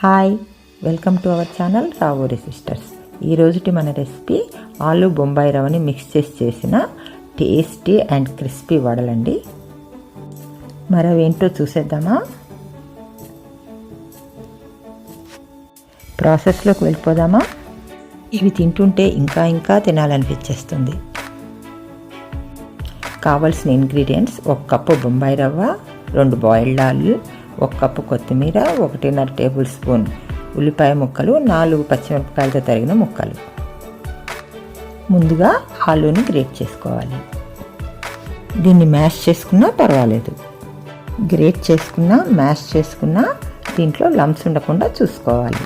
Hi, welcome to our channel Ravuri sisters. ఈరోజుటి మన recipe ఆలు బొంబాయి రవ్వని మిక్స్ చేసిన టేస్టీ అండ్ క్రిస్పీ వడలండి. మరవేంటో చూసేద్దామా? ప్రాసెస్లోకి వెళ్ళిపోదామా? ఇవి తింటుంటే ఇంకా తినాలనిపించేస్తుంది. కావలసిన ఇంగ్రీడియంట్స్: 1 కప్పు బొంబాయి రవ్వ, 2 బాయిల్డ్ ఆలు, 1 కప్పు కొత్తిమీర, 1.5 టేబుల్ స్పూన్ ఉల్లిపాయ ముక్కలు, 4 పచ్చిమిరపకాయలతో తరిగిన ముక్కలు. ముందుగా ఆలూని గ్రేట్ చేసుకోవాలి. దీన్ని మ్యాష్ చేసుకున్నా పర్వాలేదు. గ్రేట్ చేసుకున్నా మ్యాష్ చేసుకున్నా దీంట్లో లంప్స్ ఉండకుండా చూసుకోవాలి.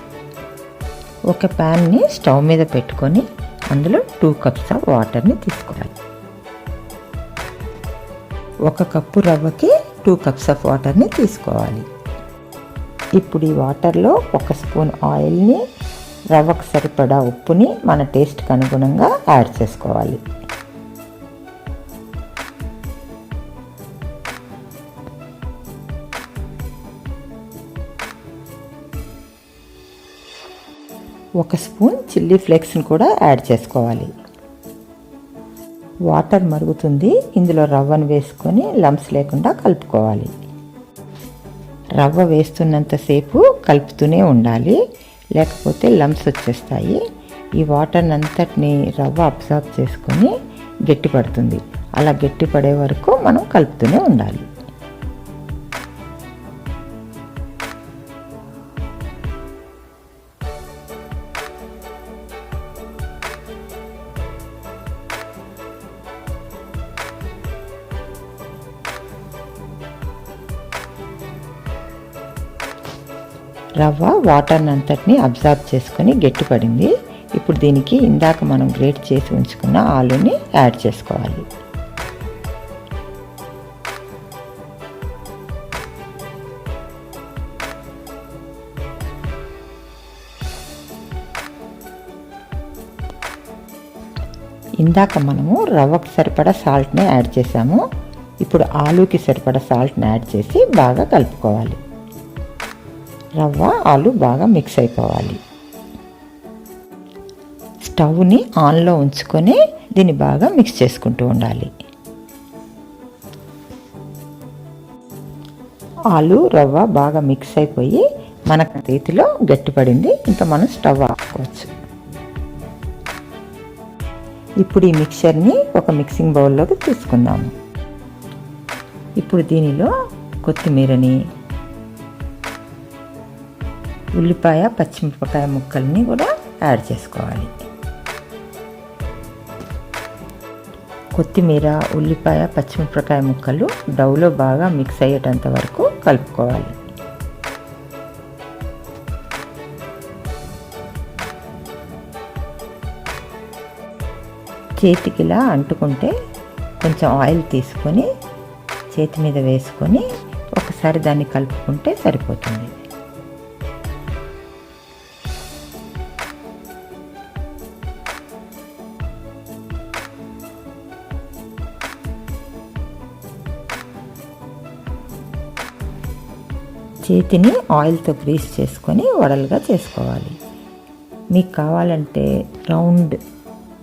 ఒక ప్యాన్ని స్టవ్ మీద పెట్టుకొని అందులో 2 కప్స్ ఆఫ్ వాటర్ని తీసుకోవాలి. 1 కప్పు రవ్వకి 2 కప్స్ ఆఫ్ వాటర్ని తీసుకోవాలి. ఇప్పుడు ఈ వాటర్లో 1 స్పూన్ ఆయిల్ని, రవ్వకు సరిపడా ఉప్పుని మన టేస్ట్కి అనుగుణంగా యాడ్ చేసుకోవాలి. ఒక స్పూన్ చిల్లీ ఫ్లేక్స్ని కూడా యాడ్ చేసుకోవాలి. వాటర్ మరుగుతుంది. ఇందులో రవ్వను వేసుకొని లంప్స్ లేకుండా కలుపుకోవాలి. రవ్వ వేస్తున్నంతసేపు కలుపుతూనే ఉండాలి, లేకపోతే లంప్స్ వచ్చేస్తాయి. ఈ వాటర్ అంతటిని రవ్వ అబ్జర్వ్ చేసుకొని గట్టిపడుతుంది. అలా గట్టిపడే వరకు మనం కలుపుతూనే ఉండాలి. రవ్వ వాటర్ని అంతటిని అబ్జర్వ్ చేసుకొని గట్టిపడింది. ఇప్పుడు దీనికి ఇందాక మనం గ్రేట్ చేసి ఉంచుకున్న ఆలూని యాడ్ చేసుకోవాలి. ఇందాక మనము రవ్వకి సరిపడా సాల్ట్ని యాడ్ చేసాము. ఇప్పుడు ఆలూకి సరిపడా సాల్ట్ని యాడ్ చేసి బాగా కలుపుకోవాలి. రవ్వ ఆలు బాగా మిక్స్ అయిపోవాలి. స్టవ్ని ఆన్లో ఉంచుకొని దీన్ని బాగా మిక్స్ చేసుకుంటూ ఉండాలి. ఆలు రవ్వ బాగా మిక్స్ అయిపోయి మన చేతిలో గట్టిపడింది. ఇంకా మనం స్టవ్ ఆపుకోవచ్చు. ఇప్పుడు ఈ మిక్చర్ని ఒక మిక్సింగ్ బౌల్లోకి తీసుకుందాము. ఇప్పుడు దీనిలో కొత్తిమీరని, ఉల్లిపాయ, పచ్చిమిరపకాయ ముక్కల్ని కూడా యాడ్ చేసుకోవాలి. కొత్తిమీర, ఉల్లిపాయ, పచ్చిమిరపకాయ ముక్కలు డౌలో బాగా మిక్స్ అయ్యేటంత వరకు కలుపుకోవాలి. చేతికిలా అంటుకుంటే కొంచెం ఆయిల్ తీసుకొని చేతి మీద వేసుకొని ఒకసారి దాన్ని కలుపుకుంటే సరిపోతుంది. చేతిని ఆయిల్తో గ్రీస్ చేసుకొని వడలుగా చేసుకోవాలి. మీకు కావాలంటే రౌండ్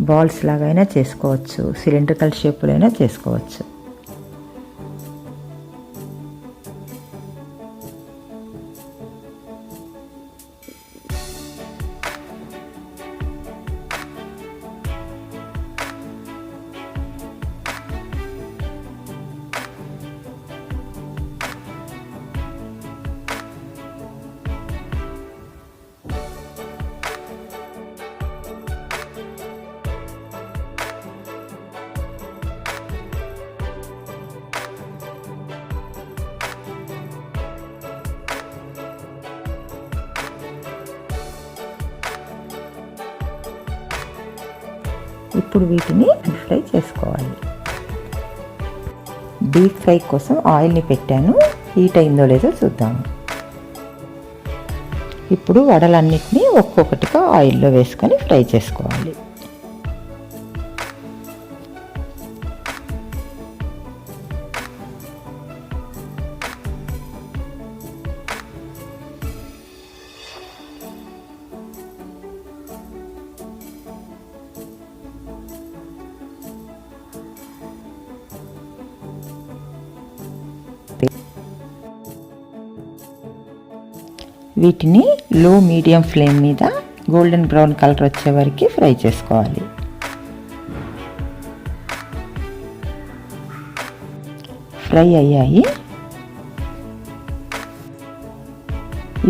బాల్స్ లాగైనా చేసుకోవచ్చు, సిలిండ్రికల్ షేపులో అయినా చేసుకోవచ్చు. ఇప్పుడు వీటిని డీప్ ఫ్రై చేసుకోవాలి. డీప్ ఫ్రై కోసం ఆయిల్ని పెట్టాను. హీట్ అయిందో లేదో చూద్దాము. ఇప్పుడు వడలన్నిటినీ ఒక్కొక్కటిగా ఆయిల్లో వేసుకొని ఫ్రై చేసుకోవాలి. వీటిని లో మీడియం ఫ్లేమ్ మీద గోల్డెన్ బ్రౌన్ కలర్ వచ్చే వరకు ఫ్రై చేసుకోవాలి. ఫ్రై అయ్యాయి.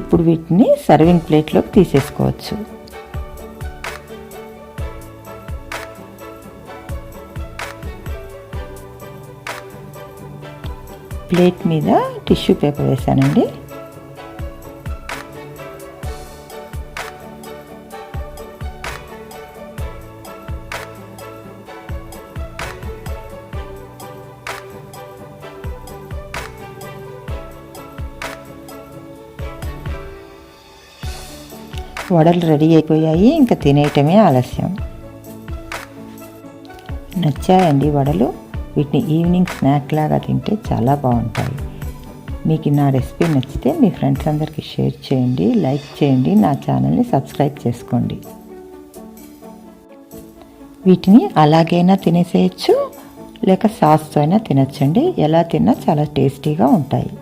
ఇప్పుడు వీటిని సర్వింగ్ ప్లేట్లోకి తీసేసుకోవచ్చు. ప్లేట్ మీద టిష్యూ పేపర్ వేసానండి. వడలు రెడీ అయిపోయాయి. ఇంకా తినేయటమే ఆలస్యం. నచ్చాయండి వడలు. వీటిని ఈవినింగ్ స్నాక్ లాగా తింటే చాలా బాగుంటాయి. మీకు నా రెసిపీ నచ్చితే మీ ఫ్రెండ్స్ అందరికీ షేర్ చేయండి, లైక్ చేయండి, నా ఛానల్ని సబ్స్క్రైబ్ చేసుకోండి. వీటిని అలాగైనా తినేసేయచ్చు, లేక సాస్తో అయినా తినచ్చండి. ఎలా తిన్నా చాలా టేస్టీగా ఉంటాయి.